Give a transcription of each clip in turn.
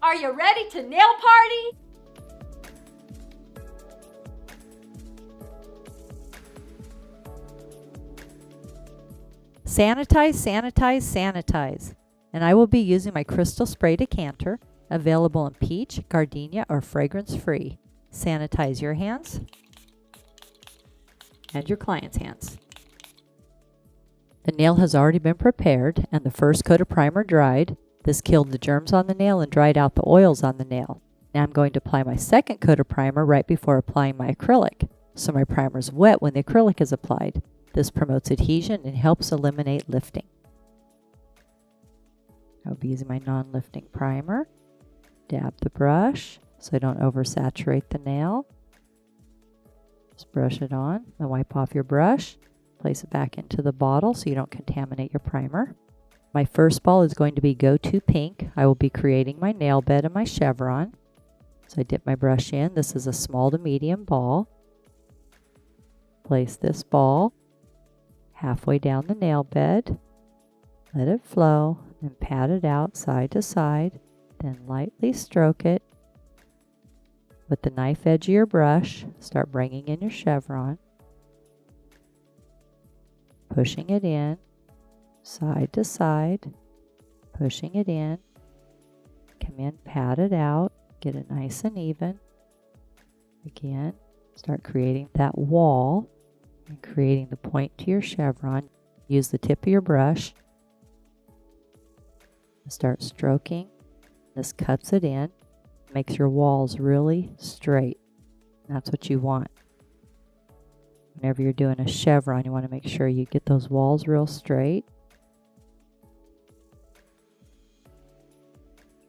Are you ready to nail party? Sanitize, sanitize, sanitize. And I will be using my crystal spray decanter, available in peach, gardenia, or fragrance-free. Sanitize your hands and your client's hands. The nail has already been prepared and the first coat of primer dried. This killed the germs on the nail and dried out the oils on the nail. Now I'm going to apply my second coat of primer right before applying my acrylic. So my primer is wet when the acrylic is applied. This promotes adhesion and helps eliminate lifting. I'll be using my non-lifting primer. Dab the brush so I don't oversaturate the nail. Just brush it on, then wipe off your brush. Place it back into the bottle so you don't contaminate your primer. My first ball is going to be Go To Pink. I will be creating my nail bed and my chevron. So I dip my brush in. This is a small to medium ball. Place this ball halfway down the nail bed. Let it flow and pat it out side to side. Then lightly stroke it. With the knife edge of your brush, start bringing in your chevron. Pushing it in, side to side, pushing it in. Come in, pat it out, get it nice and even. Again, start creating that wall and creating the point to your chevron. Use the tip of your brush. Start stroking. This cuts it in, makes your walls really straight. That's what you want. Whenever you're doing a chevron, you want to make sure you get those walls real straight.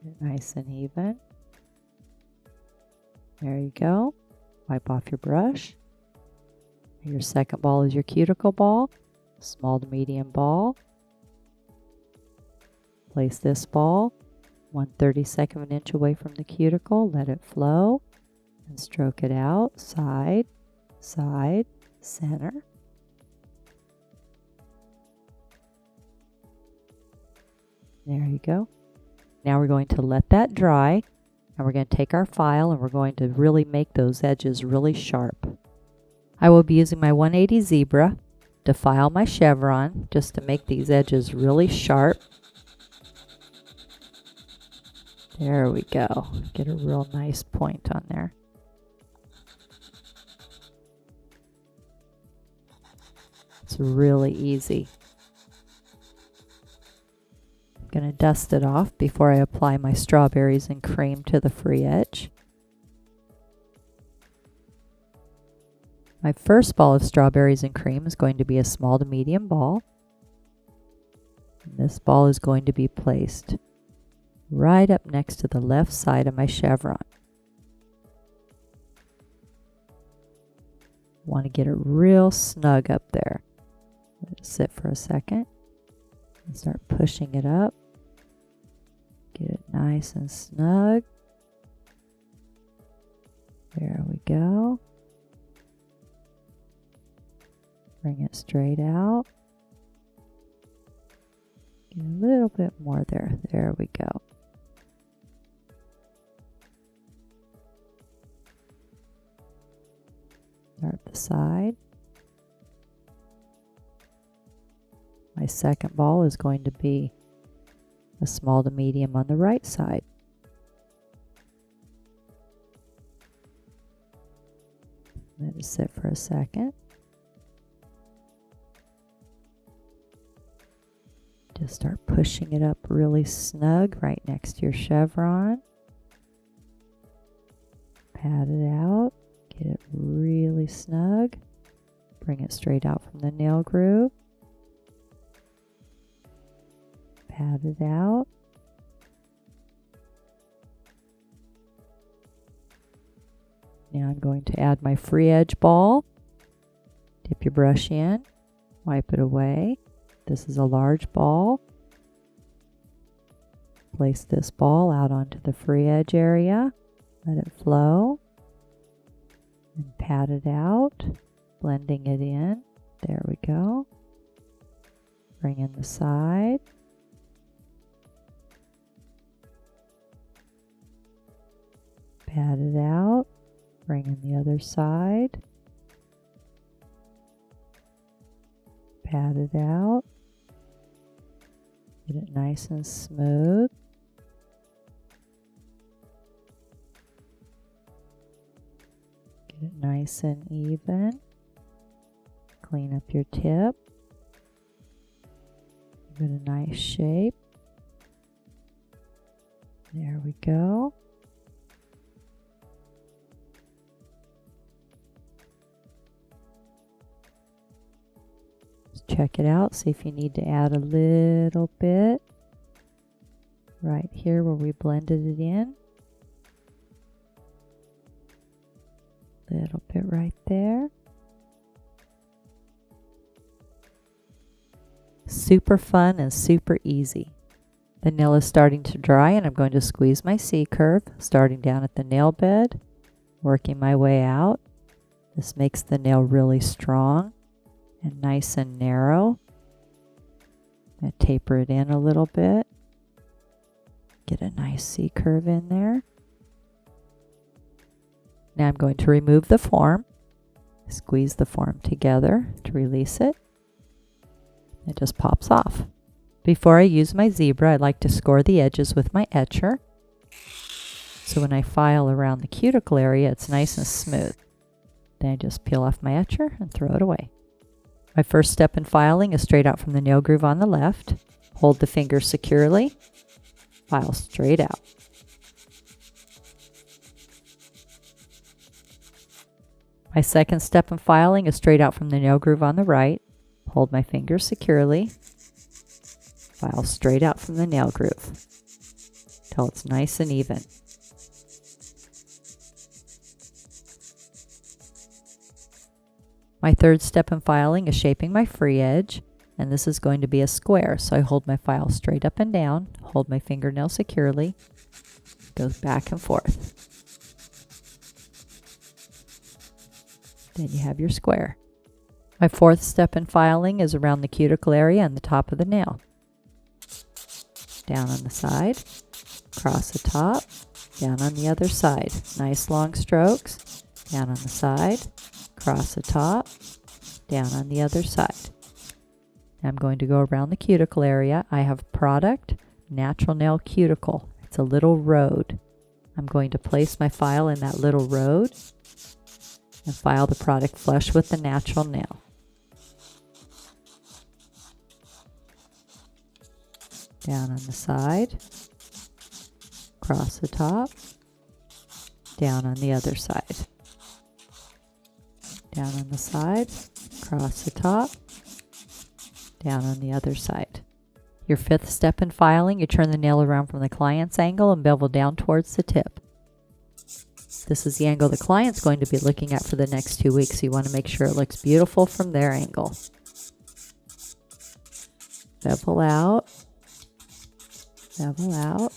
Get it nice and even. There you go. Wipe off your brush. Your second ball is your cuticle ball, small to medium ball. Place this ball 1/32 of an inch away from the cuticle. Let it flow and stroke it out, side, side, center. There you go. Now we're going to let that dry, and we're going to take our file and we're going to really make those edges really sharp. I will be using my 180 zebra to file my chevron just to make these edges really sharp. There we go. Get a real nice point on there. It's really easy. I'm going to dust it off before I apply my strawberries and cream to the free edge. My first ball of strawberries and cream is going to be a small to medium ball. And this ball is going to be placed right up next to the left side of my chevron. Want to get it real snug up there. Let it sit for a second and start pushing it up. Get it nice and snug. There we go. Bring it straight out. Get a little bit more there. There we go. Start the side. My second ball is going to be a small to medium on the right side. Let it sit for a second. Just start pushing it up really snug right next to your chevron. Pat it out. Get it really snug. Bring it straight out from the nail groove. Pat it out. Now I'm going to add my free edge ball. Dip your brush in. Wipe it away. This is a large ball. Place this ball out onto the free edge area. Let it flow. And pat it out, blending it in. There we go. Bring in the side. Pat it out. Bring in the other side. Pat it out. Get it nice and smooth. Get it nice and even. Clean up your tip. Give it a nice shape. There we go. Just check it out. See if you need to add a little bit. Right here where we blended it in. Little bit right there. Super fun and super easy. The nail is starting to dry and I'm going to squeeze my C curve, starting down at the nail bed, working my way out. This makes the nail really strong and nice and narrow. I'm going to taper it in a little bit. Get a nice C curve in there. Now I'm going to remove the form. Squeeze the form together to release it. It just pops off. Before I use my zebra, I like to score the edges with my etcher. So when I file around the cuticle area, it's nice and smooth. Then I just peel off my etcher and throw it away. My first step in filing is straight out from the nail groove on the left. Hold the finger securely. File straight out. My second step in filing is straight out from the nail groove on the right. Hold my finger securely. File straight out from the nail groove till it's nice and even. My third step in filing is shaping my free edge, and this is going to be a square. So I hold my file straight up and down, hold my fingernail securely, goes back and forth. Then you have your square. My fourth step in filing is around the cuticle area and the top of the nail. Down on the side, across the top, down on the other side. Nice long strokes, down on the side, across the top, down on the other side. I'm going to go around the cuticle area. I have product, natural nail cuticle. It's a little road. I'm going to place my file in that little road and file the product flush with the natural nail. Down on the side, across the top, down on the other side. Down on the side, across the top, down on the other side. Your fifth step in filing, you turn the nail around from the client's angle and bevel down towards the tip. This is the angle the client's going to be looking at for the next 2 weeks, so you want to make sure it looks beautiful from their angle. Bevel out. Bevel out.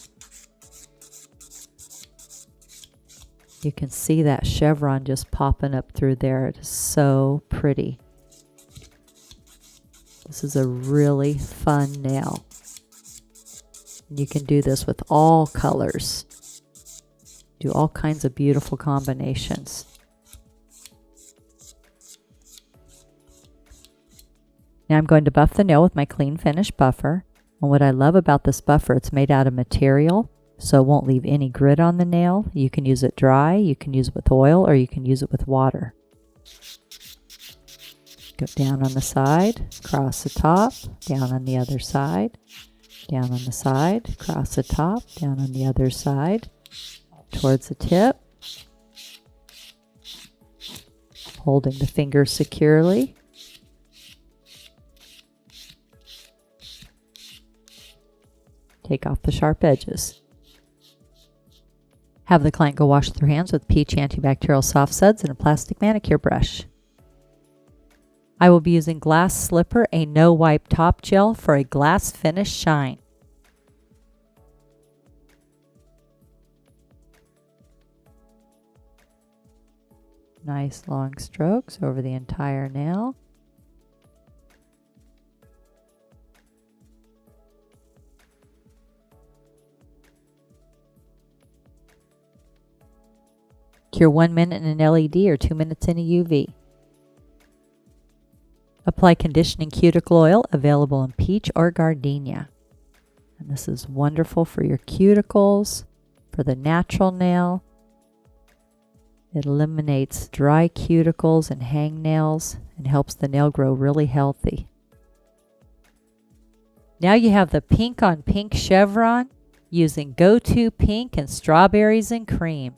You can see that chevron just popping up through there. It is so pretty. This is a really fun nail. You can do this with all colors. Do all kinds of beautiful combinations. Now I'm going to buff the nail with my clean finish buffer. And what I love about this buffer, it's made out of material, so it won't leave any grit on the nail. You can use it dry, you can use it with oil, or you can use it with water. Go down on the side, across the top, down on the other side, down on the side, across the top, down on the other side, towards the tip, holding the finger securely. Take off the sharp edges. Have the client go wash their hands with peach antibacterial soft suds and a plastic manicure brush. I will be using Glass Slipper, a no-wipe top gel for a glass finish shine. Nice long strokes over the entire nail. Cure 1 minute in an LED or 2 minutes in a UV. Apply conditioning cuticle oil, available in peach or gardenia. And this is wonderful for your cuticles, for the natural nail. It eliminates dry cuticles and hangnails and helps the nail grow really healthy. Now you have the pink on pink chevron using Go-To Pink and Strawberries and Cream.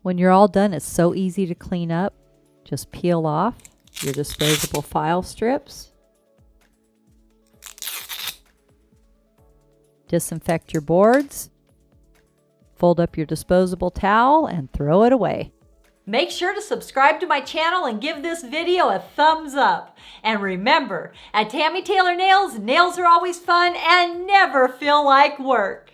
When you're all done, it's so easy to clean up. Just peel off your disposable file strips. Disinfect your boards. Fold up your disposable towel and throw it away. Make sure to subscribe to my channel and give this video a thumbs up. And remember, at Tammy Taylor Nails, nails are always fun and never feel like work.